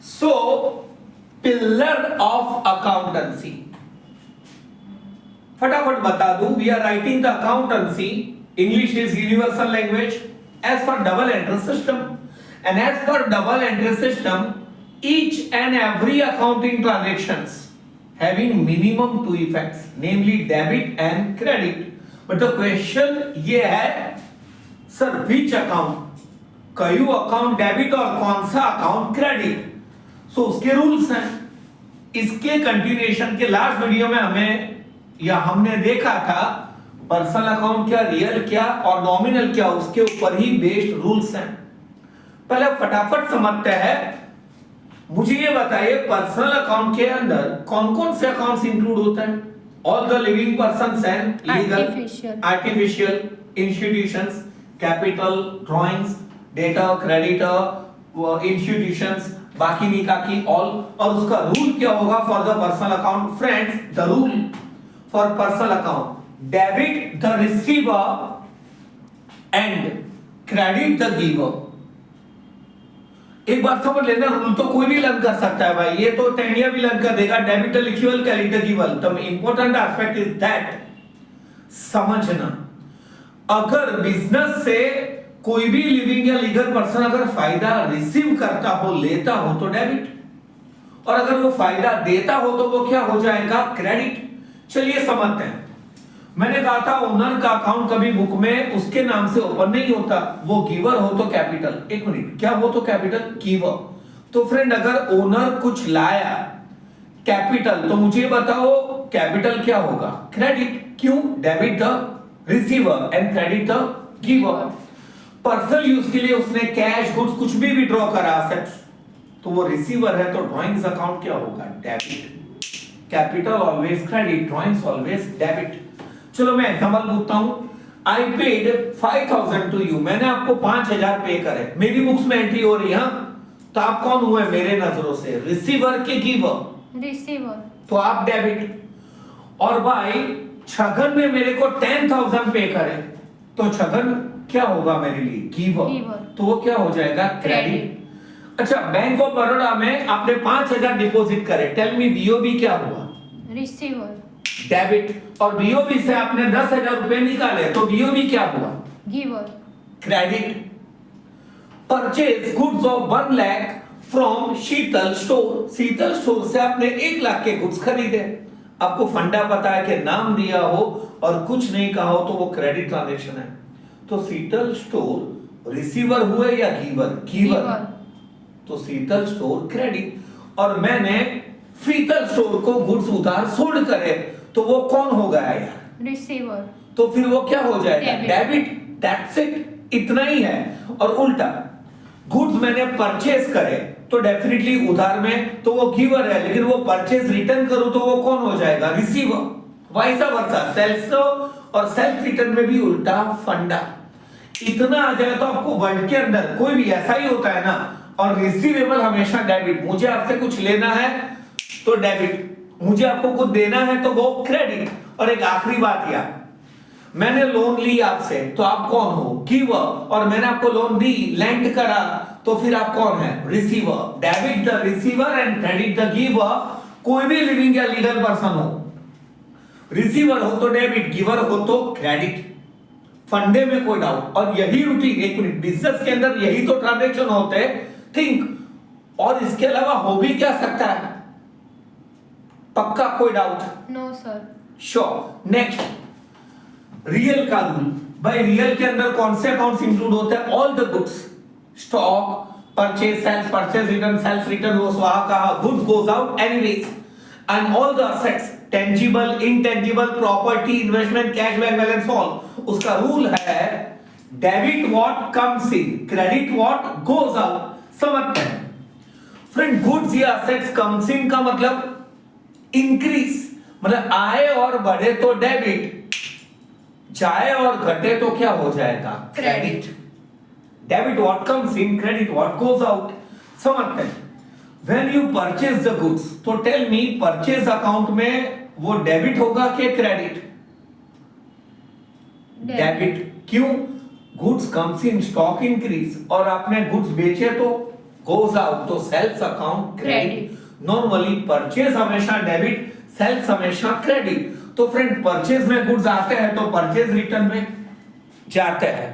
So pillar of accountancy, फटाफट बता दूं, we are writing the accountancy, English is universal language as per double entry system, and as per double entry system each and every accounting transactions having minimum two effects, namely debit and credit. But the question ये है sir which account, कयू account debit और कौन सा account credit, सो उसके rules हैं। इसके continuation के लास्ट वीडियो में हमने देखा था पर्सनल अकाउंट क्या, रियल क्या और नॉमिनल क्या, उसके ऊपर ही बेस्ड रूल्स हैं। पहले फटाफट समझते हैं। मुझे ये बताइए पर्सनल अकाउंट के अंदर कौन कौन से अकाउंट्स इंक्लूड होते हैं? All the living persons and legal artificial institutions, capital, drawings, debtor, creditor, institutions, बाकी निकाकी ऑल। और उसका रूल क्या होगा for the personal account? Friends, the rule for personal account, debit the receiver and credit the giver. एक बार समझ लेना, rule तो कोई भी लर्न कर सकता है भाई, ये तो टेंडिया भी लर्न कर देगा, डेबिट लिखिवल credit giver. The important aspect is that समझना, अगर बिजनेस से कोई भी लिविंग या लीगल पर्सन अगर फायदा रिसीव करता हो, लेता हो तो डेबिट, और अगर वो फायदा देता हो तो वो क्या हो जाएगा? क्रेडिट। चलिए समझते हैं। मैंने कहा था ओनर का अकाउंट कभी बुक में उसके नाम से ओपन नहीं होता, वो गिवर हो तो कैपिटल। एक मिनट, क्या हो तो कैपिटल? गिवर। तो फ्रेंड अगर ओनर कुछ लाया कैपिटल, तो मुझे बताओ कैपिटल क्या होगा? क्रेडिट। क्यों? Debit the receiver and credit the giver. Personal use के लिए उसने कैश, गुड्स कुछ भी विड्रॉ करा असेट्स, तो वो रिसीवर है, तो ड्राइंग्स अकाउंट क्या होगा? Debit. Capital always credit, drawings always debit. चलो मैं एग्जांपल पूछता हूं। आई पेड 5000 टू यू, मैंने आपको 5000 पे करे, मेरी बुक्स में एंट्री हो रही है, तो आप कौन हुए मेरे नजरों से? रिसीवर के गिवर? रिसीवर। तो आप डेबिट। और भाई छगन ने मेरे को 10000 पे करे, तो छगन क्या होगा मेरे लिए? गिवर। तो वो क्या हो जाएगा? क्रेडिट। अच्छा, बैंक ऑफ बड़ौदा में आपने 5000 डिपॉजिट करे, टेल मी बीओबी क्या हुआ? रिसीवर। डेबिट। और बीओबी से आपने 10,000 रुपए निकाले, तो बीओबी क्या हुआ? Giver. Credit. Purchase goods of 1 lakh from Sheetal store, Sheetal store से आपने 1 लाख के गुड्स खरीदे, आपको फंडा पता है कि नाम दिया हो और कुछ नहीं कहा हो, तो वो क्रेडिट ट्रांजैक्शन है। तो शीतल स्टोर रिसीवर हुए या गिवर? गिवर। तो शीतल स्टोर क्रेडिट। और मैंने शीतल स्टोर को गुड्स उधार सोल्ड करे, तो वो कौन हो गया यार? रिसीवर। तो फिर वो क्या हो जाएगा? डेबिट। दैट्स इट, इतना ही है। और उल्टा, गुड्स मैंने परचेज करे तो डेफिनेटली उधार में तो वो गिवर है, लेकिन वो परचेज रिटर्न करूं तो वो कौन हो जाएगा? रिसीवर। वाइस वर्सा, सेल्स और सेल्फ रिटर्न में भी उल्टा फंडा। इतना आ जाए तो आपको वर्ल्ड के अंदर कोई भी ऐसा ही होता है ना, और रिसीवेबल हमेशा डेबिट। मुझे आपसे कुछ लेना है तो डेबिट, मुझे आपको कुछ देना है तो वो क्रेडिट। और एक आखिरी बात यार, मैंने लोन ली आपसे, तो आप कौन हो? गिवर। और मैंने आपको लोन दी, लैंड करा, तो फिर आप कौन है? Receiver. Debit the receiver and credit the giver. कोई भी लिविंग या लीगल पर्सन हो, रिसीवर हो तो डेबिट, गिवर हो तो क्रेडिट। फंडे में कोई डाउट? और यही रूटीन, एक मिनट, बिजनेस के अंदर यही तो ट्रांजैक्शन होते हैं। थिंक। और इसके अलावा हो भी क्या सकता है? पक्का कोई doubt? No sir. Sure. Next, real का रूल। भाई रियल के अंदर कौन से अकाउंट्स इंक्लूड होते हैं? All the goods, stock, purchase, sales, purchase return, sales return, वो स्वाहा कहा, goods goes out anyways, and all the assets, tangible, intangible, property, investment, cash, bank balance, all. उसका रूल है debit what comes in, credit what goes out. समझते हैं friend, goods या assets comes इन का मतलब इंक्रीज, मतलब आए और बढ़े तो डेबिट, जाए और घटे तो क्या हो जाएगा? Credit. Debit what comes in, credit what goes out. समझते हैं, when you purchase the goods, तो टेल मी परचेज अकाउंट में वो डेबिट होगा कि क्रेडिट? डेबिट। क्यों? Goods comes in, stock increase, और आपने गुड्स बेचे तो goes out तो sales account credit. Normally purchase हमेशा डेबिट, सेल्स हमेशा क्रेडिट। तो फ्रेंड परचेज में गुड्स आते हैं तो परचेज रिटर्न में जाते हैं,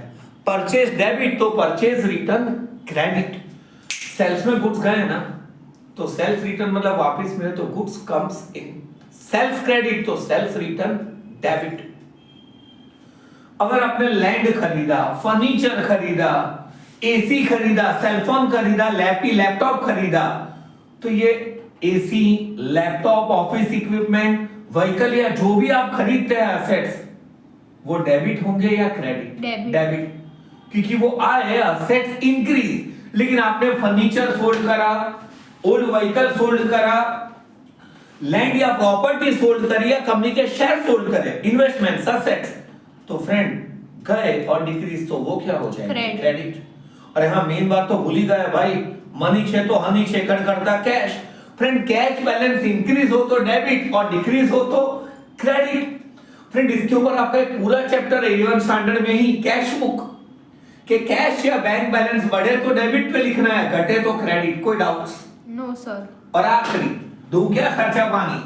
परचेज डेबिट तो परचेज रिटर्न क्रेडिट। सेल्स में गुड्स गए ना तो सेल्स रिटर्न मतलब वापस मिले तो goods comes in, sales credit तो सेल्स रिटर्न डेबिट। अगर आपने लैंड खरीदा, फर्नीचर खरीदा, एसी खरीदा, सेलफोन खरीदा, लैपटॉप खरीदा, तो ये AC, laptop, office equipment, vehicle या जो भी आप खरीदते हैं एसेट्स, वो डेबिट होंगे या क्रेडिट? डेबिट, क्योंकि वो आए एसेट्स इंक्रीज। लेकिन आपने फर्नीचर सोल्ड करा, ओल्ड व्हीकल सोल्ड करा, लैंड या प्रॉपर्टी सोल्ड करी या कंपनी के शेयर सोल्ड करे, इन्वेस्टमेंट एसेट्स, तो फ्रेंड गए और डिक्रीज तो वो क्या हो जाएगा? क्रेडिट। और यहां मेन बात तो भूल ही गए भाई, मनी छे तो हनी छे करता cash. Friend cash balance increase हो तो डेबिट और डिक्रीज हो तो क्रेडिट। फ्रेंड इसके ऊपर आपका एक पूरा चैप्टर है 11 स्टैंडर्ड में ही, कैश बुक, कि कैश या बैंक बैलेंस बढ़े तो डेबिट पे लिखना है, घटे तो क्रेडिट। कोई डाउट्स? No sir. और आखिरी दो क्या खर्चा पानी,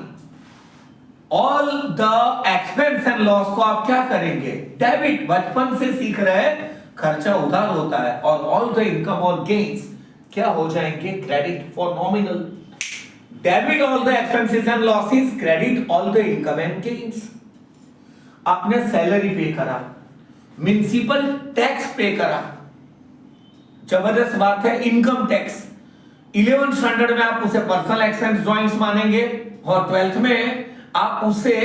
all the expense and loss को आप क्या करेंगे? डेबिट। बचपन से सीख रहे हैं खर्चा उधार होता है, और ऑल द इनकम और गेन्स क्या हो जाएंगे? Credit for nominal. Debit all the expenses and losses, credit all the income and gains. आपने सैलरी पे करा, म्युनिसिपल टैक्स पे करा, जबरदस्त बात है, इनकम टैक्स 11 स्टैंडर्ड में आप उसे पर्सनल एक्सपेंस ड्राइंग्स मानेंगे, और 12th में आप उसे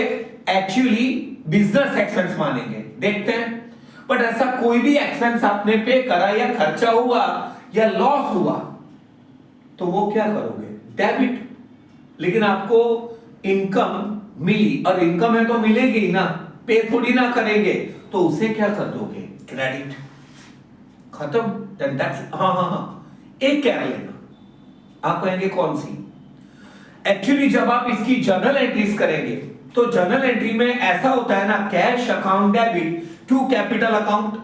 एक्चुअली बिजनेस एक्सपेंस मानेंगे। देखते हैं, बट ऐसा कोई भी एक्सपेंस आपने पे करा या खर्चा हुआ या लॉस हुआ तो वो क्या करोगे? डेबिट। लेकिन आपको इनकम मिली, और इनकम है तो मिलेगी ना, पे थोड़ी ना करेंगे, तो उसे क्या कर दोगे? क्रेडिट। खत्म। देन दैट्स एक क्या लेना, आप कहेंगे कौन सी? एक्चुअली जब आप इसकी जर्नल एंट्रीज करेंगे तो जर्नल एंट्री में ऐसा होता है ना, cash account debit to capital account,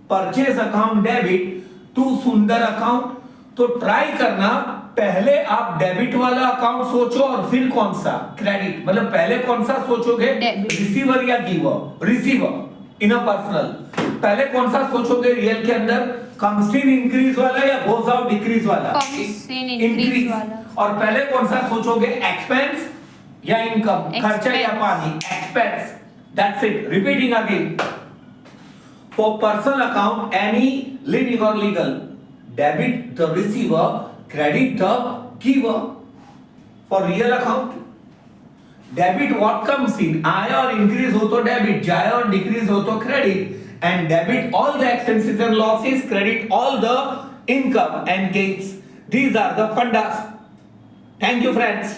purchase account debit to Sundar account. तो ट्राई करना, पहले आप डेबिट वाला अकाउंट सोचो और फिर कौन सा? क्रेडिट। मतलब पहले कौन सा सोचोगे? रिसीवर या giver? Receiver in a personal. पहले कौन सा सोचोगे रियल के अंदर? कम्स इन इंक्रीज वाला या गोज आउट डिक्रीज वाला? कम्स इन इंक्रीज वाला। और पहले कौन सा सोचोगे? एक्सपेंस या इनकम? खर्चा या पानी? Expense. That's it. Repeating again, for personal account any living और legal, debit the receiver, credit the giver. For real account, debit what comes in, आए और increase हो तो debit, जाए और decrease हो तो credit, and debit all the expenses and losses, credit all the income and gains. These are the fundas. Thank you friends.